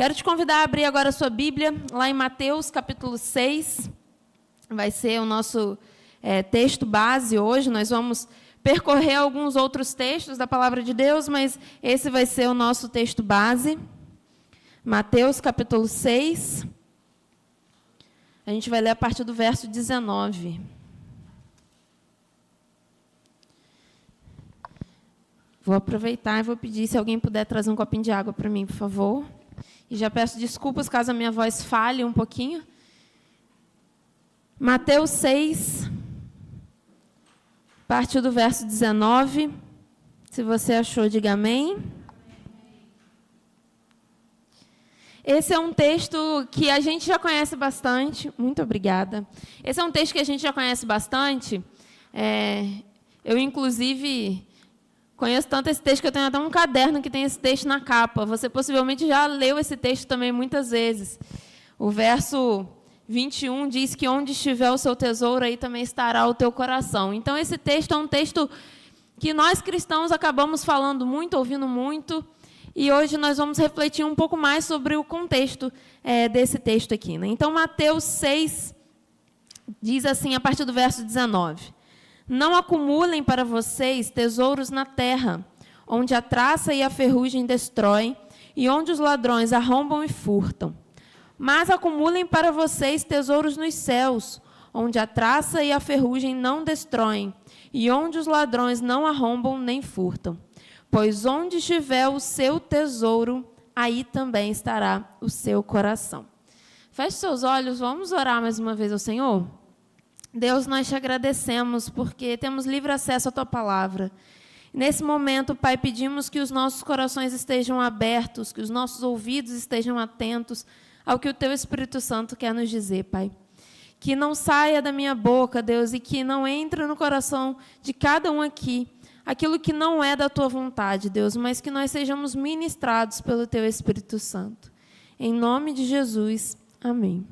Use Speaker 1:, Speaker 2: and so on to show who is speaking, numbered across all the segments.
Speaker 1: Quero te convidar a abrir agora a sua Bíblia, lá em Mateus, capítulo 6. Vai ser o nosso texto base hoje. Nós vamos percorrer alguns outros textos da Palavra de Deus, mas esse vai ser o nosso texto base. Mateus, capítulo 6. A gente vai ler a partir do verso 19. Vou aproveitar e vou pedir se alguém puder trazer um copinho de água para mim, por favor. E já peço desculpas caso a minha voz falhe um pouquinho. Mateus 6, a partir do verso 19. Se você achou, diga amém. Esse é um texto que a gente já conhece bastante. Muito obrigada. Esse é um texto que a gente já conhece bastante. Eu, inclusive, conheço tanto esse texto que eu tenho até um caderno que tem esse texto na capa. Você possivelmente já leu esse texto também muitas vezes. O verso 21 diz que onde estiver o seu tesouro, aí também estará o teu coração. Então, esse texto é um texto que nós cristãos acabamos falando muito, ouvindo muito. E hoje nós vamos refletir um pouco mais sobre o contexto desse texto aqui, né? Então, Mateus 6 diz assim, a partir do verso 19. Não acumulem para vocês tesouros na terra, onde a traça e a ferrugem destroem, e onde os ladrões arrombam e furtam. Mas acumulem para vocês tesouros nos céus, onde a traça e a ferrugem não destroem, e onde os ladrões não arrombam nem furtam. Pois onde estiver o seu tesouro, aí também estará o seu coração. Feche seus olhos, vamos orar mais uma vez ao Senhor? Deus, nós te agradecemos porque temos livre acesso à tua palavra. Nesse momento, Pai, pedimos que os nossos corações estejam abertos, que os nossos ouvidos estejam atentos ao que o teu Espírito Santo quer nos dizer, Pai. Que não saia da minha boca, Deus, e que não entre no coração de cada um aqui aquilo que não é da tua vontade, Deus, mas que nós sejamos ministrados pelo teu Espírito Santo. Em nome de Jesus, amém.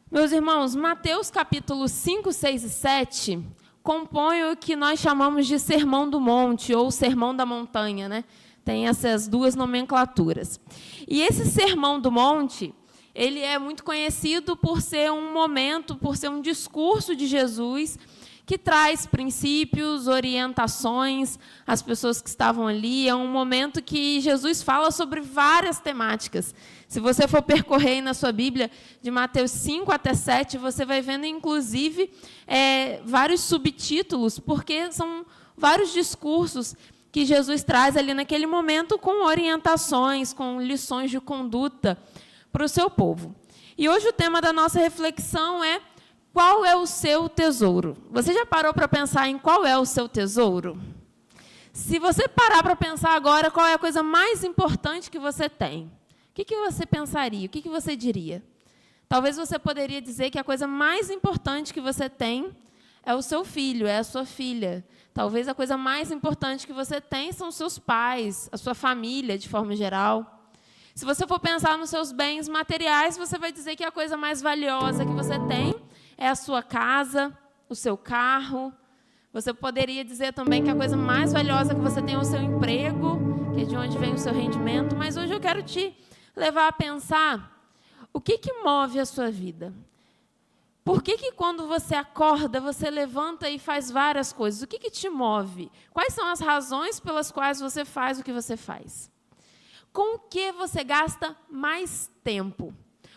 Speaker 1: Meus irmãos, Mateus capítulo 5, 6 e 7 compõe o que nós chamamos de Sermão do Monte ou Sermão da Montanha, né? Tem essas duas nomenclaturas. E esse Sermão do Monte, ele é muito conhecido por ser um momento, por ser um discurso de Jesus que traz princípios, orientações às pessoas que estavam ali. É um momento que Jesus fala sobre várias temáticas. Se você for percorrer aí na sua Bíblia, de Mateus 5 até 7, você vai vendo, inclusive, vários subtítulos, porque são vários discursos que Jesus traz ali naquele momento com orientações, com lições de conduta para o seu povo. E hoje o tema da nossa reflexão é: qual é o seu tesouro? Você já parou para pensar em qual é o seu tesouro? Se você parar para pensar agora, qual é a coisa mais importante que você tem? O que você pensaria? O que você diria? Talvez você poderia dizer que a coisa mais importante que você tem é o seu filho, é a sua filha. Talvez a coisa mais importante que você tem são os seus pais, a sua família, de forma geral. Se você for pensar nos seus bens materiais, você vai dizer que a coisa mais valiosa que você tem é a sua casa, o seu carro. Você poderia dizer também que a coisa mais valiosa que você tem é o seu emprego, que é de onde vem o seu rendimento. Mas hoje eu quero te levar a pensar o que move a sua vida. Por que quando você acorda, você levanta e faz várias coisas? O que te move? Quais são as razões pelas quais você faz o que você faz? Com o que você gasta mais tempo?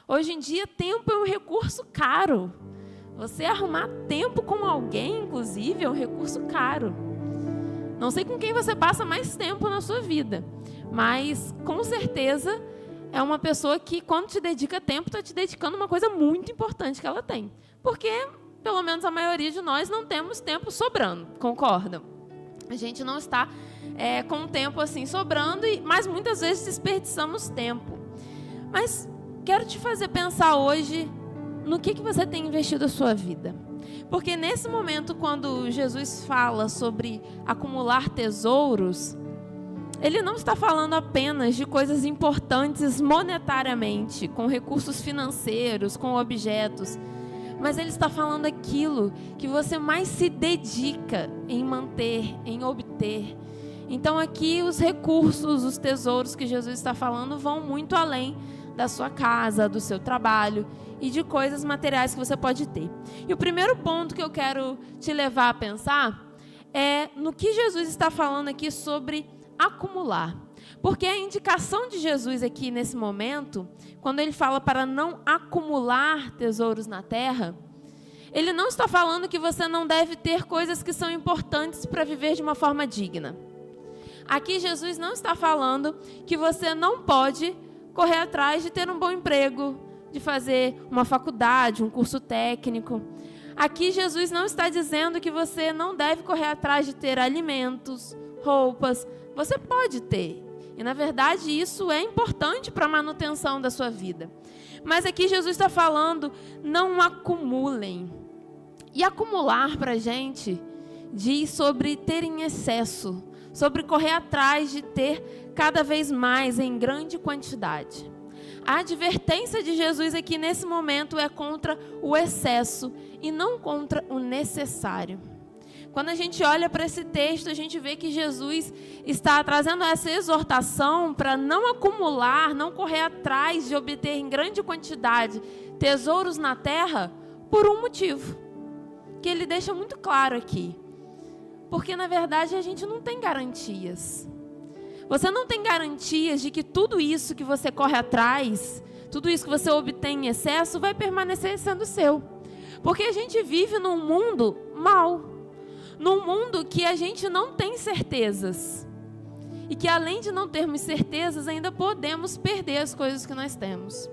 Speaker 1: Hoje em dia, tempo é um recurso caro. Você arrumar tempo com alguém, inclusive, é um recurso caro. Não sei com quem você passa mais tempo na sua vida, mas, com certeza, é uma pessoa que, quando te dedica tempo, está te dedicando uma coisa muito importante que ela tem. Porque, pelo menos, a maioria de nós não temos tempo sobrando, concordam? A gente não está com tempo assim sobrando, mas muitas vezes desperdiçamos tempo. Mas quero te fazer pensar hoje no que você tem investido a sua vida. Porque nesse momento, quando Jesus fala sobre acumular tesouros, ele não está falando apenas de coisas importantes monetariamente, com recursos financeiros, com objetos, mas ele está falando aquilo que você mais se dedica em manter, em obter, Então aqui os recursos, os tesouros que Jesus está falando vão muito além da sua casa, do seu trabalho e de coisas materiais que você pode ter. E o primeiro ponto que eu quero te levar a pensar é no que Jesus está falando aqui sobre acumular. Porque a indicação de Jesus aqui nesse momento, quando ele fala para não acumular tesouros na terra, ele não está falando que você não deve ter coisas que são importantes para viver de uma forma digna. Aqui Jesus não está falando que você não pode correr atrás de ter um bom emprego, de fazer uma faculdade, um curso técnico. Aqui Jesus não está dizendo que você não deve correr atrás de ter alimentos, roupas. Você pode ter. E na verdade isso é importante para a manutenção da sua vida. Mas aqui Jesus está falando, não acumulem. E acumular para a gente diz sobre ter em excesso, sobre correr atrás de ter cada vez mais em grande quantidade. A advertência de Jesus aqui nesse momento é contra o excesso e não contra o necessário. Quando a gente olha para esse texto, a gente vê que Jesus está trazendo essa exortação para não acumular, não correr atrás de obter em grande quantidade tesouros na terra por um motivo, que ele deixa muito claro aqui. Porque, na verdade, a gente não tem garantias. Você não tem garantias de que tudo isso que você corre atrás, tudo isso que você obtém em excesso, vai permanecer sendo seu. Porque a gente vive num mundo mau. Num mundo que a gente não tem certezas. E que, além de não termos certezas, ainda podemos perder as coisas que nós temos.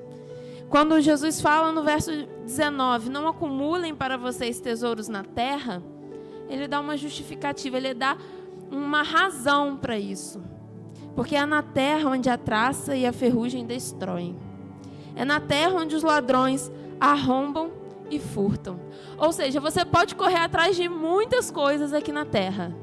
Speaker 1: Quando Jesus fala no verso 19, não acumulem para vocês tesouros na terra, ele dá uma justificativa, ele dá uma razão para isso. Porque é na terra onde a traça e a ferrugem destroem. É na terra onde os ladrões arrombam e furtam. Ou seja, você pode correr atrás de muitas coisas aqui na terra.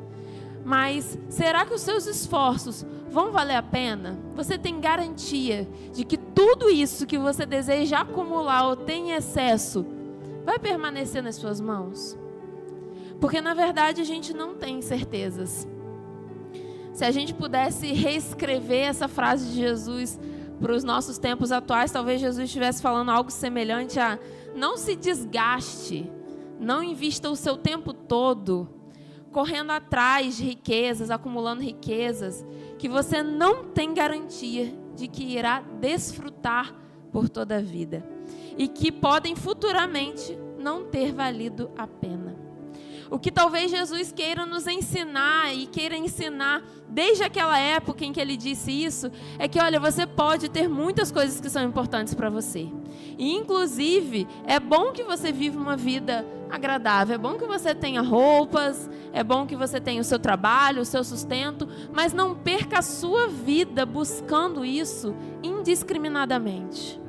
Speaker 1: Mas será que os seus esforços vão valer a pena? Você tem garantia de que tudo isso que você deseja acumular ou tem em excesso vai permanecer nas suas mãos? Porque, na verdade, a gente não tem certezas. Se a gente pudesse reescrever essa frase de Jesus para os nossos tempos atuais, talvez Jesus estivesse falando algo semelhante a: não se desgaste, não invista o seu tempo todo correndo atrás de riquezas, acumulando riquezas, que você não tem garantia de que irá desfrutar por toda a vida. E que podem futuramente não ter valido a pena. O que talvez Jesus queira nos ensinar e queira ensinar desde aquela época em que ele disse isso, é que, olha, você pode ter muitas coisas que são importantes para você. E, inclusive, é bom que você viva uma vida agradável, é bom que você tenha roupas, é bom que você tenha o seu trabalho, o seu sustento, mas não perca a sua vida buscando isso indiscriminadamente.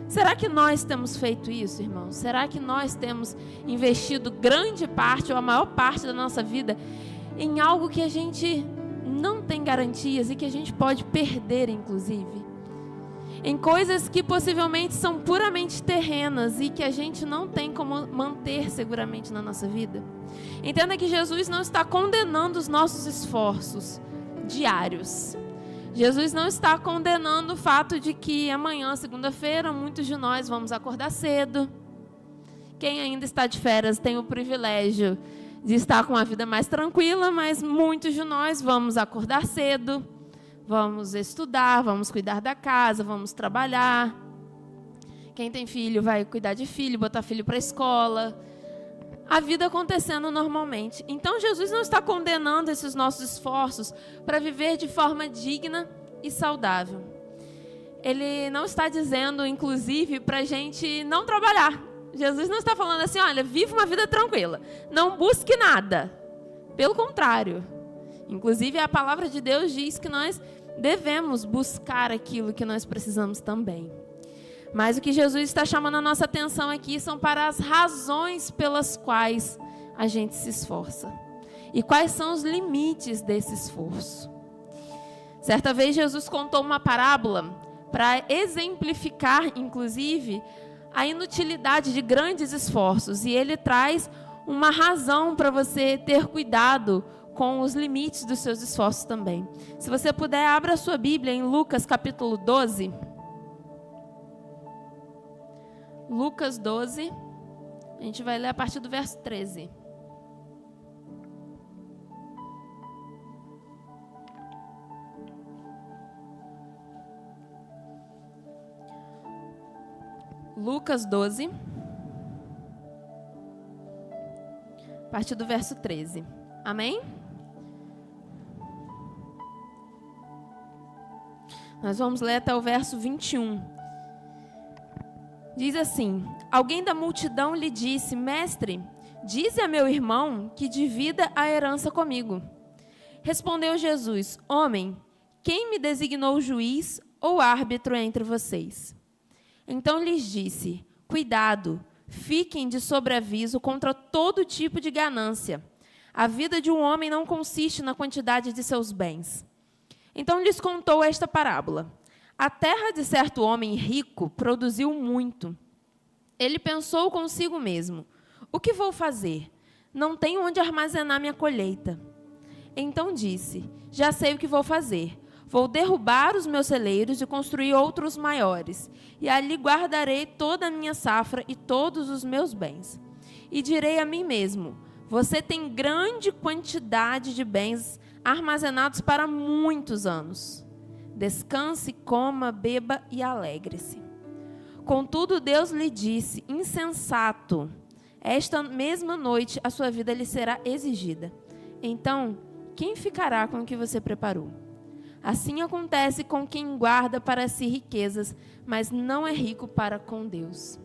Speaker 1: Será que nós temos feito isso, irmãos? Será que nós temos investido grande parte ou a maior parte da nossa vida em algo que a gente não tem garantias e que a gente pode perder, inclusive? Em coisas que possivelmente são puramente terrenas e que a gente não tem como manter seguramente na nossa vida? Entenda que Jesus não está condenando os nossos esforços diários. Jesus não está condenando o fato de que amanhã, segunda-feira, muitos de nós vamos acordar cedo. Quem ainda está de férias tem o privilégio de estar com a vida mais tranquila, mas muitos de nós vamos acordar cedo, vamos estudar, vamos cuidar da casa, vamos trabalhar. Quem tem filho vai cuidar de filho, botar filho para a escola. A vida acontecendo normalmente. Então Jesus não está condenando esses nossos esforços para viver de forma digna e saudável. Ele não está dizendo, inclusive, para a gente não trabalhar. Jesus não está falando assim, olha, viva uma vida tranquila, não busque nada. Pelo contrário. Inclusive, a palavra de Deus diz que nós devemos buscar aquilo que nós precisamos também. Mas o que Jesus está chamando a nossa atenção aqui são para as razões pelas quais a gente se esforça. E quais são os limites desse esforço. Certa vez Jesus contou uma parábola para exemplificar, inclusive, a inutilidade de grandes esforços. E ele traz uma razão para você ter cuidado com os limites dos seus esforços também. Se você puder, abra a sua Bíblia em Lucas capítulo 12. Lucas 12, a gente vai ler a partir do verso 13. Lucas 12, a partir do verso 13. Amém? Nós vamos ler até o verso 21. Diz assim: alguém da multidão lhe disse: Mestre, dize a meu irmão que divida a herança comigo. Respondeu Jesus: Homem, quem me designou juiz ou árbitro entre vocês? Então lhes disse: Cuidado, fiquem de sobreaviso contra todo tipo de ganância. A vida de um homem não consiste na quantidade de seus bens. Então lhes contou esta parábola. A terra de certo homem rico produziu muito. Ele pensou consigo mesmo: o que vou fazer? Não tenho onde armazenar minha colheita. Então disse: já sei o que vou fazer. Vou derrubar os meus celeiros e construir outros maiores, e ali guardarei toda a minha safra e todos os meus bens. E direi a mim mesmo: você tem grande quantidade de bens armazenados para muitos anos. Descanse, coma, beba e alegre-se. Contudo, Deus lhe disse: insensato, esta mesma noite a sua vida lhe será exigida. Então, quem ficará com o que você preparou? Assim acontece com quem guarda para si riquezas, mas não é rico para com Deus.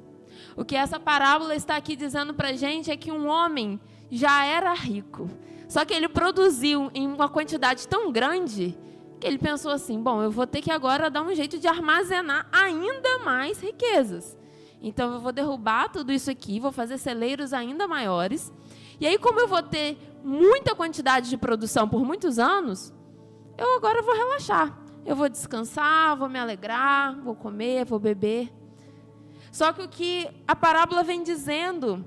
Speaker 1: O que essa parábola está aqui dizendo para a gente é que um homem já era rico, só que ele produziu em uma quantidade tão grande que ele pensou assim: bom, eu vou ter que agora dar um jeito de armazenar ainda mais riquezas. Então eu vou derrubar tudo isso aqui, vou fazer celeiros ainda maiores. E aí, como eu vou ter muita quantidade de produção por muitos anos, eu agora vou relaxar. Eu vou descansar, vou me alegrar, vou comer, vou beber. Só que o que a parábola vem dizendo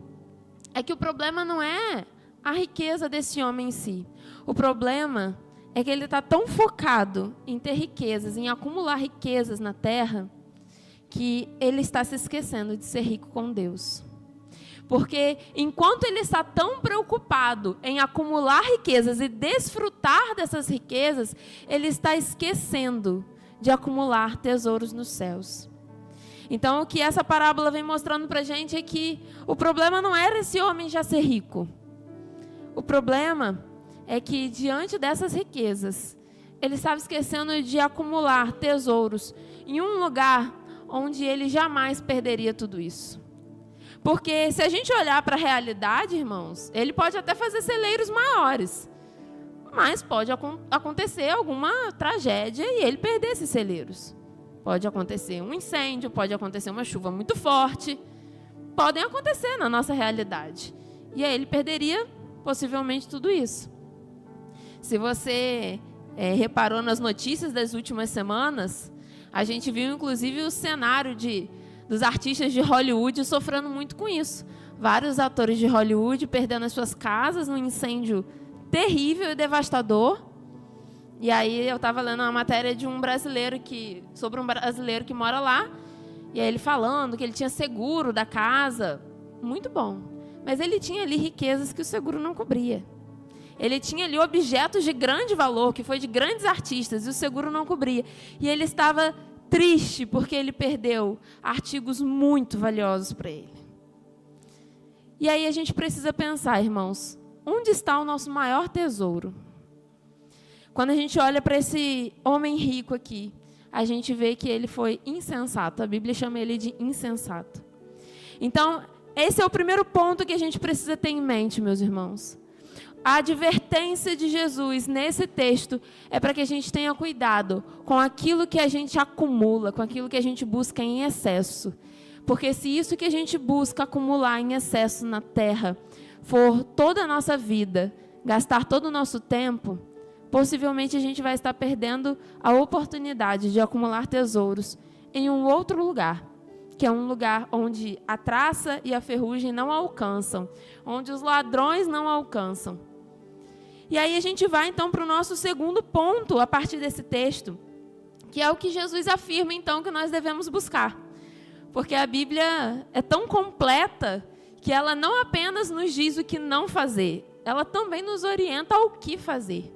Speaker 1: é que o problema não é a riqueza desse homem em si. O problema é que ele está tão focado em ter riquezas, em acumular riquezas na terra, que ele está se esquecendo de ser rico com Deus. Porque enquanto ele está tão preocupado em acumular riquezas e desfrutar dessas riquezas, ele está esquecendo de acumular tesouros nos céus. Então, o que essa parábola vem mostrando para a gente é que o problema não era esse homem já ser rico. O problema é que, diante dessas riquezas, ele estava esquecendo de acumular tesouros em um lugar onde ele jamais perderia tudo isso. Porque se a gente olhar para a realidade, irmãos, ele pode até fazer celeiros maiores, mas pode acontecer alguma tragédia e ele perder esses celeiros. Pode acontecer um incêndio, pode acontecer uma chuva muito forte, podem acontecer na nossa realidade. E aí ele perderia possivelmente tudo isso. Se você reparou nas notícias das últimas semanas, a gente viu inclusive o cenário dos artistas de Hollywood sofrendo muito com isso. Vários atores de Hollywood perdendo as suas casas num incêndio terrível e devastador. E aí eu estava lendo uma matéria sobre um brasileiro que mora lá, e aí ele falando que ele tinha seguro da casa, muito bom. Mas ele tinha ali riquezas que o seguro não cobria. Ele tinha ali objetos de grande valor, que foi de grandes artistas, e o seguro não cobria. E ele estava triste porque ele perdeu artigos muito valiosos para ele. E aí a gente precisa pensar, irmãos, onde está o nosso maior tesouro? Quando a gente olha para esse homem rico aqui, a gente vê que ele foi insensato. A Bíblia chama ele de insensato. Então, esse é o primeiro ponto que a gente precisa ter em mente, meus irmãos. A advertência de Jesus nesse texto é para que a gente tenha cuidado com aquilo que a gente acumula, com aquilo que a gente busca em excesso. Porque se isso que a gente busca acumular em excesso na terra for toda a nossa vida, gastar todo o nosso tempo, possivelmente a gente vai estar perdendo a oportunidade de acumular tesouros em um outro lugar, que é um lugar onde a traça e a ferrugem não alcançam, onde os ladrões não alcançam. E aí a gente vai então para o nosso segundo ponto a partir desse texto, que é o que Jesus afirma então que nós devemos buscar. Porque a Bíblia é tão completa que ela não apenas nos diz o que não fazer, ela também nos orienta ao que fazer.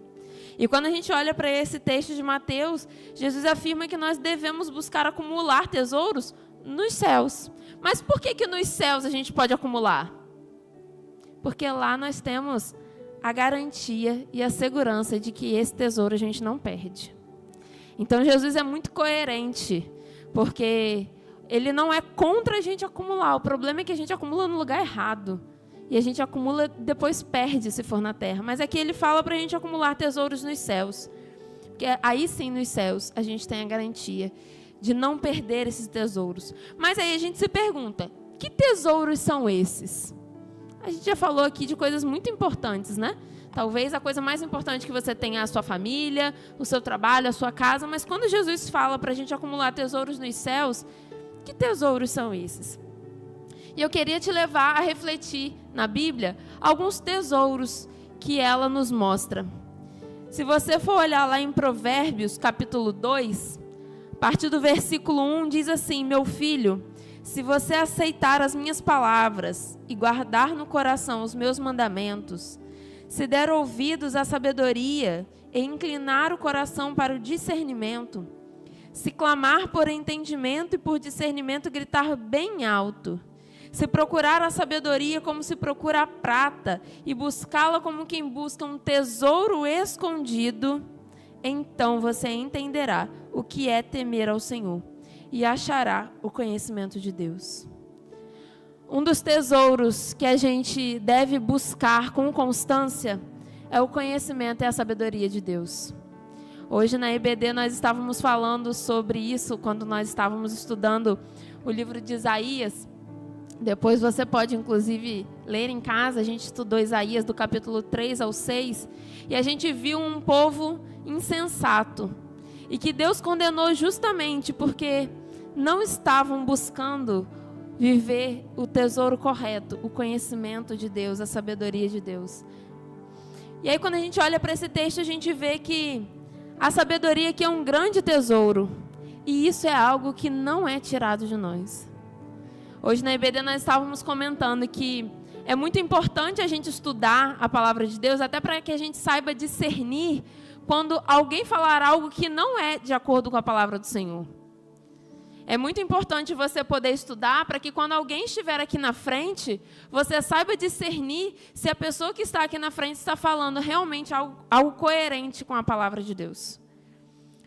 Speaker 1: E quando a gente olha para esse texto de Mateus, Jesus afirma que nós devemos buscar acumular tesouros nos céus. Mas por que nos céus a gente pode acumular? Porque lá nós temos a garantia e a segurança de que esse tesouro a gente não perde. Então Jesus é muito coerente, porque ele não é contra a gente acumular. O problema é que a gente acumula no lugar errado. E a gente acumula, depois perde se for na terra. Mas aqui ele fala para a gente acumular tesouros nos céus. Porque aí sim, nos céus, a gente tem a garantia de não perder esses tesouros. Mas aí a gente se pergunta, que tesouros são esses? A gente já falou aqui de coisas muito importantes, né? Talvez a coisa mais importante que você tenha é a sua família, o seu trabalho, a sua casa. Mas quando Jesus fala para a gente acumular tesouros nos céus, que tesouros são esses? E eu queria te levar a refletir na Bíblia alguns tesouros que ela nos mostra. Se você for olhar lá em Provérbios, capítulo 2, a partir do versículo 1, diz assim: meu filho, se você aceitar as minhas palavras e guardar no coração os meus mandamentos, se der ouvidos à sabedoria e inclinar o coração para o discernimento, se clamar por entendimento e por discernimento gritar bem alto, se procurar a sabedoria como se procura a prata e buscá-la como quem busca um tesouro escondido, então você entenderá o que é temer ao Senhor e achará o conhecimento de Deus. Um dos tesouros que a gente deve buscar com constância é o conhecimento e a sabedoria de Deus. Hoje na EBD nós estávamos falando sobre isso quando nós estávamos estudando o livro de Isaías. Depois você pode, inclusive, ler em casa. A gente estudou Isaías do capítulo 3 ao 6. E a gente viu um povo insensato. E que Deus condenou justamente porque não estavam buscando viver o tesouro correto, o conhecimento de Deus, a sabedoria de Deus. E aí quando a gente olha para esse texto, a gente vê que a sabedoria aqui é um grande tesouro. E isso é algo que não é tirado de nós. Hoje na EBD nós estávamos comentando que é muito importante a gente estudar a palavra de Deus, até para que a gente saiba discernir quando alguém falar algo que não é de acordo com a palavra do Senhor. É muito importante você poder estudar para que quando alguém estiver aqui na frente, você saiba discernir se a pessoa que está aqui na frente está falando realmente algo coerente com a palavra de Deus.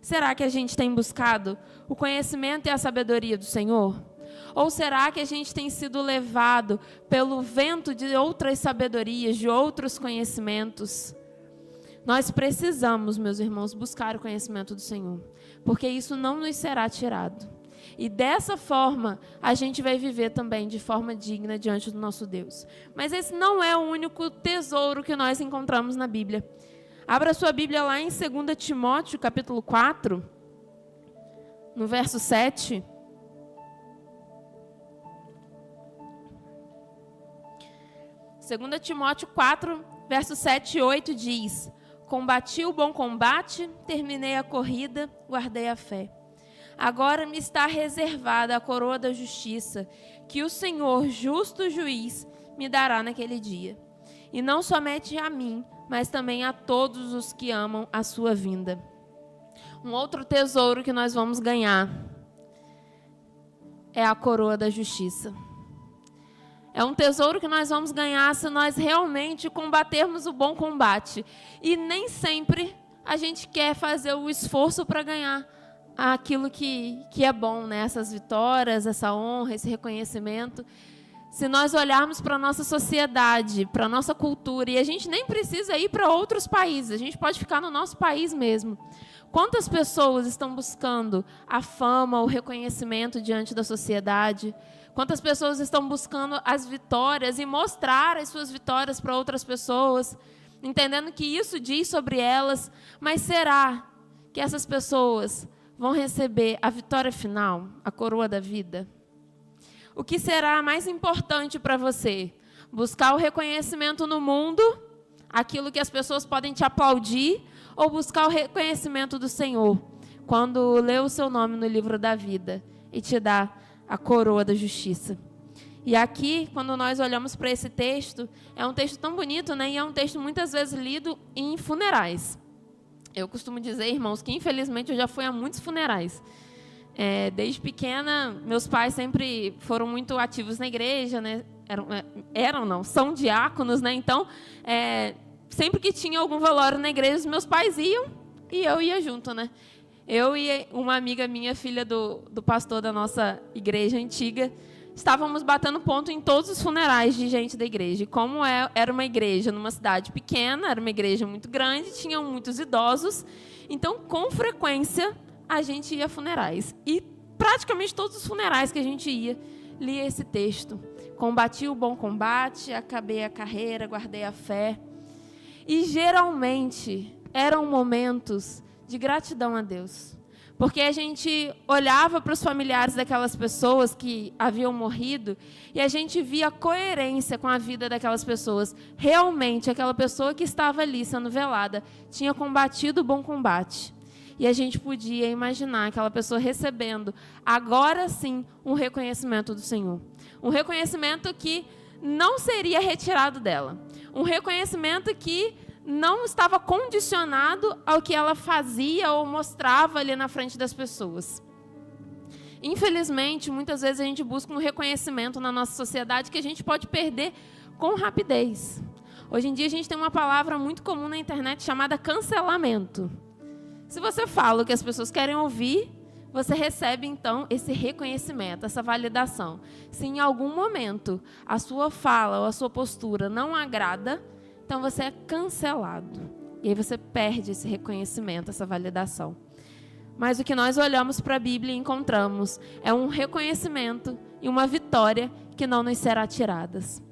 Speaker 1: Será que a gente tem buscado o conhecimento e a sabedoria do Senhor? Ou será que a gente tem sido levado pelo vento de outras sabedorias, de outros conhecimentos? Nós precisamos, meus irmãos, buscar o conhecimento do Senhor, porque isso não nos será tirado. E dessa forma, a gente vai viver também de forma digna diante do nosso Deus. Mas esse não é o único tesouro que nós encontramos na Bíblia. Abra sua Bíblia lá em 2 Timóteo, capítulo 4, no verso 7. 2 Timóteo 4, versos 7 e 8 diz: combati o bom combate, terminei a corrida, guardei a fé. Agora me está reservada a coroa da justiça, que o Senhor, justo juiz, me dará naquele dia. E não somente a mim, mas também a todos os que amam a sua vinda. Um outro tesouro que nós vamos ganhar é a coroa da justiça. É um tesouro que nós vamos ganhar se nós realmente combatermos o bom combate. E nem sempre a gente quer fazer o esforço para ganhar aquilo que é bom, né? Essas vitórias, essa honra, esse reconhecimento. Se nós olharmos para a nossa sociedade, para a nossa cultura, e a gente nem precisa ir para outros países, a gente pode ficar no nosso país mesmo. Quantas pessoas estão buscando a fama, o reconhecimento diante da sociedade? Quantas pessoas estão buscando as vitórias e mostrar as suas vitórias para outras pessoas, entendendo que isso diz sobre elas, mas será que essas pessoas vão receber a vitória final, a coroa da vida? O que será mais importante para você? Buscar o reconhecimento no mundo, aquilo que as pessoas podem te aplaudir ou buscar o reconhecimento do Senhor, quando lê o seu nome no livro da vida e te dá a coroa da justiça. E aqui, quando nós olhamos para esse texto, é um texto tão bonito, né? E é um texto muitas vezes lido em funerais. Eu costumo dizer, irmãos, que infelizmente eu já fui a muitos funerais. Desde pequena, meus pais sempre foram muito ativos na igreja, né? São diáconos, né? Então, sempre que tinha algum velório na igreja, os meus pais iam e eu ia junto, né? Eu e uma amiga minha, filha do pastor da nossa igreja antiga, estávamos batendo ponto em todos os funerais de gente da igreja. E como era uma igreja numa cidade pequena, era uma igreja muito grande, tinham muitos idosos, então, com frequência, a gente ia a funerais. E praticamente todos os funerais que a gente ia, lia esse texto. Combati o bom combate, acabei a carreira, guardei a fé. E, geralmente, eram momentos de gratidão a Deus. Porque a gente olhava para os familiares daquelas pessoas que haviam morrido e a gente via a coerência com a vida daquelas pessoas. Realmente, aquela pessoa que estava ali sendo velada tinha combatido o bom combate. E a gente podia imaginar aquela pessoa recebendo, agora sim, um reconhecimento do Senhor. Um reconhecimento que não seria retirado dela. Um reconhecimento que não estava condicionado ao que ela fazia ou mostrava ali na frente das pessoas. Infelizmente, muitas vezes a gente busca um reconhecimento na nossa sociedade que a gente pode perder com rapidez. Hoje em dia a gente tem uma palavra muito comum na internet chamada cancelamento. Se você fala o que as pessoas querem ouvir, você recebe então esse reconhecimento, essa validação. Se em algum momento a sua fala ou a sua postura não agrada, então você é cancelado. E aí você perde esse reconhecimento, essa validação. Mas o que nós olhamos para a Bíblia e encontramos é um reconhecimento e uma vitória que não nos será tiradas.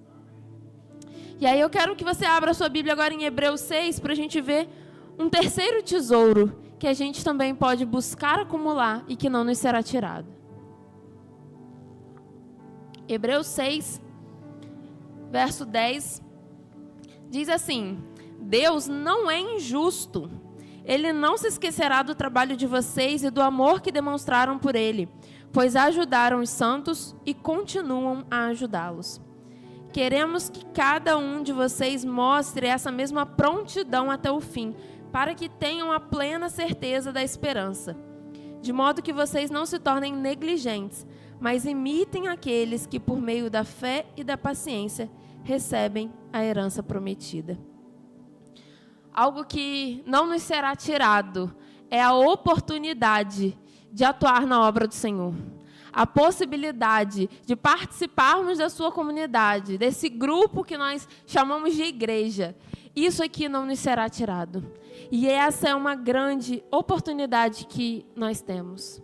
Speaker 1: E aí eu quero que você abra a sua Bíblia agora em Hebreus 6 para a gente ver um terceiro tesouro que a gente também pode buscar acumular e que não nos será tirado. Hebreus 6, verso 10, diz assim: Deus não é injusto. Ele não se esquecerá do trabalho de vocês e do amor que demonstraram por Ele, pois ajudaram os santos e continuam a ajudá-los. Queremos que cada um de vocês mostre essa mesma prontidão até o fim, para que tenham a plena certeza da esperança, de modo que vocês não se tornem negligentes, mas imitem aqueles que, por meio da fé e da paciência, recebem a herança prometida. Algo que não nos será tirado é a oportunidade de atuar na obra do Senhor. A possibilidade de participarmos da sua comunidade, desse grupo que nós chamamos de igreja. Isso aqui não nos será tirado. E essa é uma grande oportunidade que nós temos.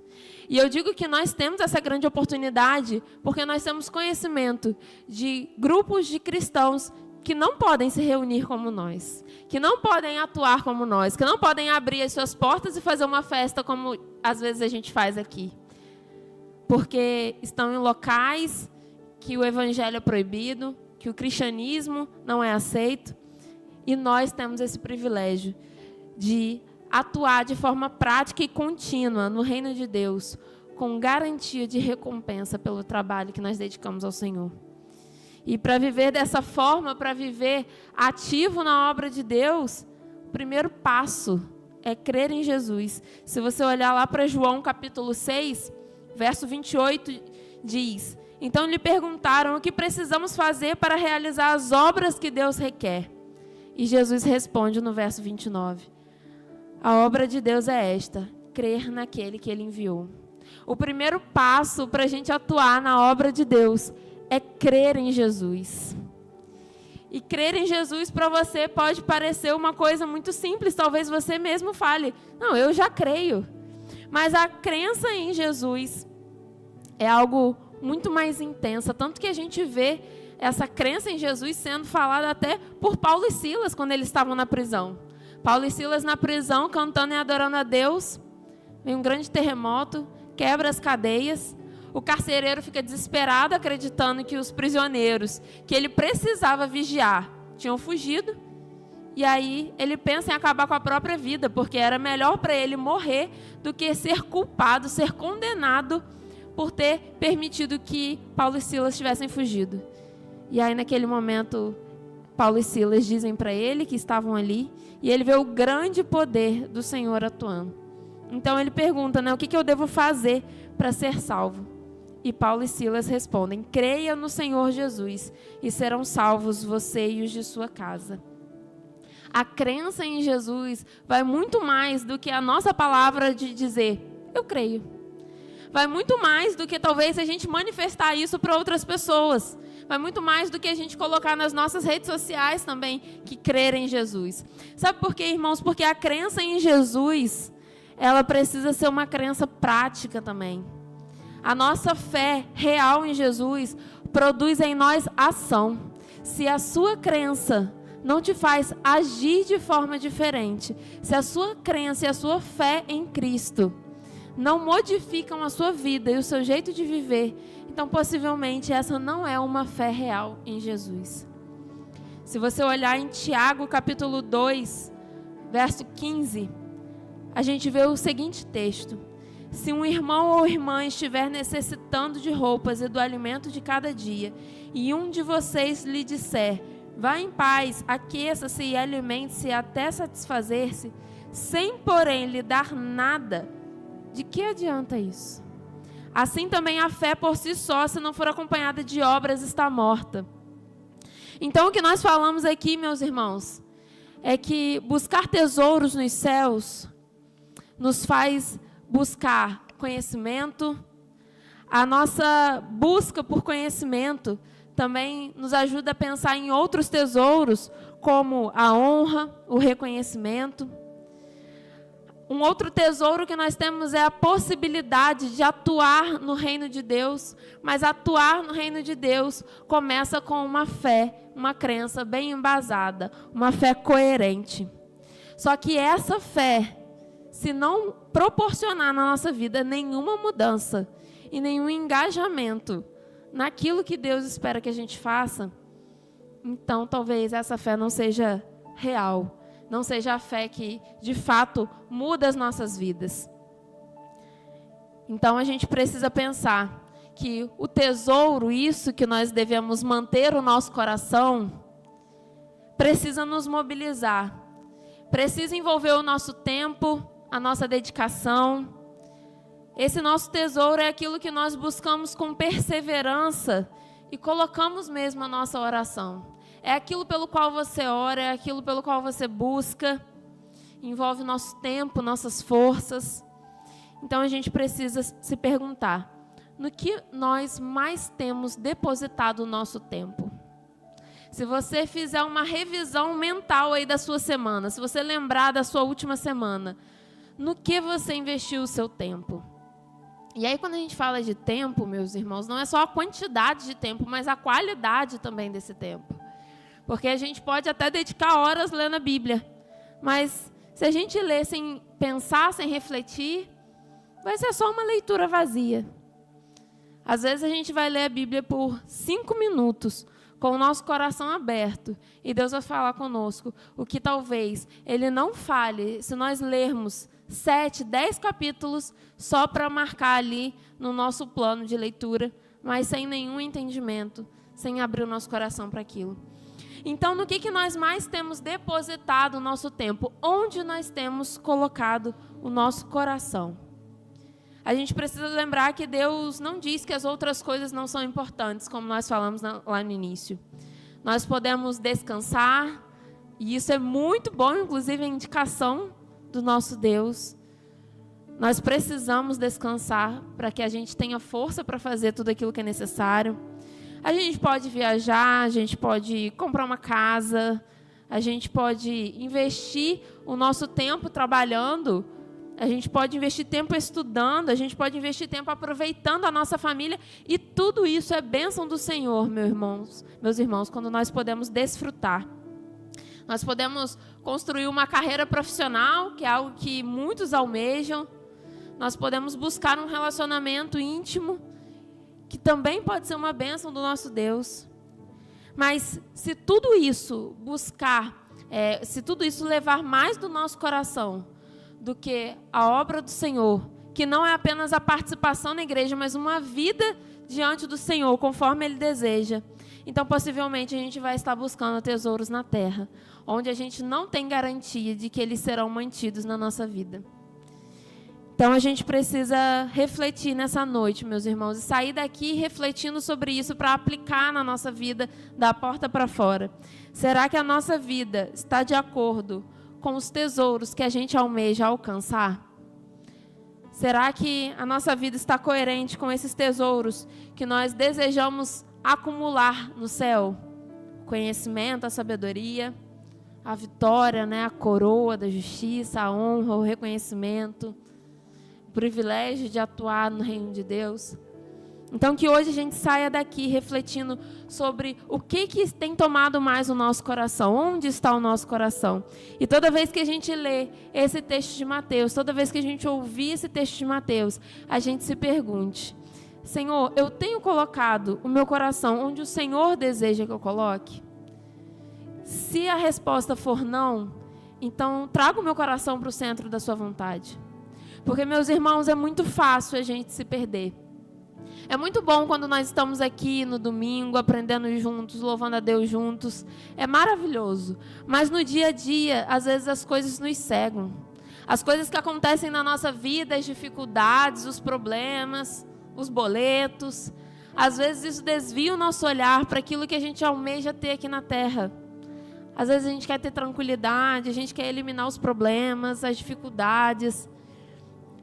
Speaker 1: E eu digo que nós temos essa grande oportunidade porque nós temos conhecimento de grupos de cristãos que não podem se reunir como nós, que não podem atuar como nós, que não podem abrir as suas portas e fazer uma festa como às vezes a gente faz aqui. Porque estão em locais que o evangelho é proibido, que o cristianismo não é aceito, e nós temos esse privilégio de atuar de forma prática e contínua no reino de Deus, com garantia de recompensa pelo trabalho que nós dedicamos ao Senhor. E para viver dessa forma, para viver ativo na obra de Deus, o primeiro passo é crer em Jesus. Se você olhar lá para João capítulo 6, verso 28, diz: Então lhe perguntaram o que precisamos fazer para realizar as obras que Deus requer. E Jesus responde no verso 29, a obra de Deus é esta, crer naquele que Ele enviou. O primeiro passo para a gente atuar na obra de Deus é crer em Jesus. E crer em Jesus para você pode parecer uma coisa muito simples. Talvez você mesmo fale, não, eu já creio. Mas a crença em Jesus é algo muito mais intensa. Tanto que a gente vê essa crença em Jesus sendo falada até por Paulo e Silas quando eles estavam na prisão. Paulo e Silas na prisão, cantando e adorando a Deus. Vem um grande terremoto, quebra as cadeias. O carcereiro fica desesperado, acreditando que os prisioneiros que ele precisava vigiar tinham fugido. E aí ele pensa em acabar com a própria vida, porque era melhor para ele morrer do que ser culpado, ser condenado por ter permitido que Paulo e Silas tivessem fugido. E aí naquele momento, Paulo e Silas dizem para ele que estavam ali, e ele vê o grande poder do Senhor atuando. Então ele pergunta, o que eu devo fazer para ser salvo? E Paulo e Silas respondem, creia no Senhor Jesus e serão salvos você e os de sua casa. A crença em Jesus vai muito mais do que a nossa palavra de dizer, eu creio. Vai muito mais do que talvez a gente manifestar isso para outras pessoas. Vai muito mais do que a gente colocar nas nossas redes sociais também, que crer em Jesus. Sabe por quê, irmãos? Porque a crença em Jesus, ela precisa ser uma crença prática também. A nossa fé real em Jesus produz em nós ação. Se a sua crença não te faz agir de forma diferente, se a sua crença e a sua fé em Cristo não modificam a sua vida e o seu jeito de viver, então possivelmente essa não é uma fé real em Jesus. Se você olhar em Tiago capítulo 2, verso 15, a gente vê o seguinte texto: se um irmão ou irmã estiver necessitando de roupas e do alimento de cada dia, e um de vocês lhe disser, vá em paz, aqueça-se e alimente-se até satisfazer-se, sem porém lhe dar nada, de que adianta isso? Assim também a fé por si só, se não for acompanhada de obras, está morta. Então o que nós falamos aqui, meus irmãos, é que buscar tesouros nos céus nos faz buscar conhecimento. A nossa busca por conhecimento também nos ajuda a pensar em outros tesouros, como a honra, o reconhecimento. Um outro tesouro que nós temos é a possibilidade de atuar no reino de Deus, mas atuar no reino de Deus começa com uma fé, uma crença bem embasada, uma fé coerente. Só que essa fé, se não proporcionar na nossa vida nenhuma mudança e nenhum engajamento naquilo que Deus espera que a gente faça, então talvez essa fé não seja real, não seja a fé que de fato muda as nossas vidas. Então a gente precisa pensar que o tesouro, isso que nós devemos manter o nosso coração, precisa nos mobilizar, precisa envolver o nosso tempo, a nossa dedicação. Esse nosso tesouro é aquilo que nós buscamos com perseverança e colocamos mesmo a nossa oração. É aquilo pelo qual você ora, é aquilo pelo qual você busca, envolve o nosso tempo, nossas forças. Então a gente precisa se perguntar, no que nós mais temos depositado o nosso tempo? Se você fizer uma revisão mental aí da sua semana, se você lembrar da sua última semana, no que você investiu o seu tempo? E aí quando a gente fala de tempo, meus irmãos, não é só a quantidade de tempo, mas a qualidade também desse tempo. Porque a gente pode até dedicar horas lendo a Bíblia, mas se a gente ler sem pensar, sem refletir, vai ser só uma leitura vazia. Às vezes a gente vai ler a Bíblia por 5 minutos, com o nosso coração aberto, e Deus vai falar conosco o que talvez Ele não fale se nós lermos 7, 10 capítulos só para marcar ali no nosso plano de leitura, mas sem nenhum entendimento, sem abrir o nosso coração para aquilo. Então, no que nós mais temos depositado o nosso tempo? Onde nós temos colocado o nosso coração? A gente precisa lembrar que Deus não diz que as outras coisas não são importantes, como nós falamos lá no início. Nós podemos descansar, e isso é muito bom, inclusive a indicação do nosso Deus. Nós precisamos descansar para que a gente tenha força para fazer tudo aquilo que é necessário. A gente pode viajar, a gente pode comprar uma casa, a gente pode investir o nosso tempo trabalhando, a gente pode investir tempo estudando, a gente pode investir tempo aproveitando a nossa família, e tudo isso é bênção do Senhor, meus irmãos, quando nós podemos desfrutar. Nós podemos construir uma carreira profissional, que é algo que muitos almejam. Nós podemos buscar um relacionamento íntimo, que também pode ser uma bênção do nosso Deus. Mas se tudo isso buscar se tudo isso levar mais do nosso coração do que a obra do Senhor, que não é apenas a participação na igreja, mas uma vida diante do Senhor, conforme Ele deseja, então possivelmente a gente vai estar buscando tesouros na terra, onde a gente não tem garantia de que eles serão mantidos na nossa vida. Então a gente precisa refletir nessa noite, meus irmãos, e sair daqui refletindo sobre isso para aplicar na nossa vida da porta para fora. Será que a nossa vida está de acordo com os tesouros que a gente almeja alcançar? Será que a nossa vida está coerente com esses tesouros que nós desejamos acumular no céu? O conhecimento, a sabedoria, a vitória, a coroa da justiça, a honra, o reconhecimento, o privilégio de atuar no reino de Deus. Então, que hoje a gente saia daqui refletindo sobre o que tem tomado mais o nosso coração, onde está o nosso coração. E toda vez que a gente lê esse texto de Mateus, toda vez que a gente ouvir esse texto de Mateus, a gente se pergunte: Senhor, eu tenho colocado o meu coração onde o Senhor deseja que eu coloque? Se a resposta for não, então traga o meu coração para o centro da sua vontade. Porque, meus irmãos, é muito fácil a gente se perder. É muito bom quando nós estamos aqui no domingo, aprendendo juntos, louvando a Deus juntos. É maravilhoso. Mas no dia a dia, às vezes as coisas nos cegam. As coisas que acontecem na nossa vida, as dificuldades, os problemas, os boletos. Às vezes isso desvia o nosso olhar para aquilo que a gente almeja ter aqui na terra. Às vezes a gente quer ter tranquilidade, a gente quer eliminar os problemas, as dificuldades.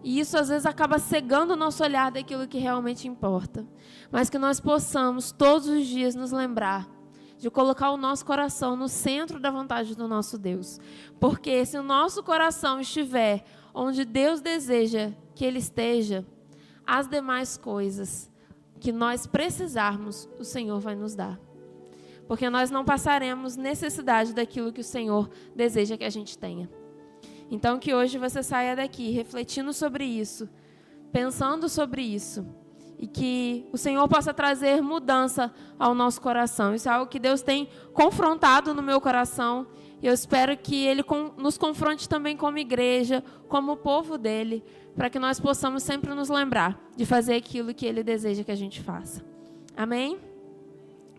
Speaker 1: E isso às vezes acaba cegando o nosso olhar daquilo que realmente importa. Mas que nós possamos todos os dias nos lembrar de colocar o nosso coração no centro da vontade do nosso Deus. Porque se o nosso coração estiver onde Deus deseja que ele esteja, as demais coisas que nós precisarmos, o Senhor vai nos dar. Porque nós não passaremos necessidade daquilo que o Senhor deseja que a gente tenha. Então, que hoje você saia daqui refletindo sobre isso, pensando sobre isso, e que o Senhor possa trazer mudança ao nosso coração. Isso é algo que Deus tem confrontado no meu coração, e eu espero que Ele nos confronte também como igreja, como povo dEle, para que nós possamos sempre nos lembrar de fazer aquilo que Ele deseja que a gente faça. Amém?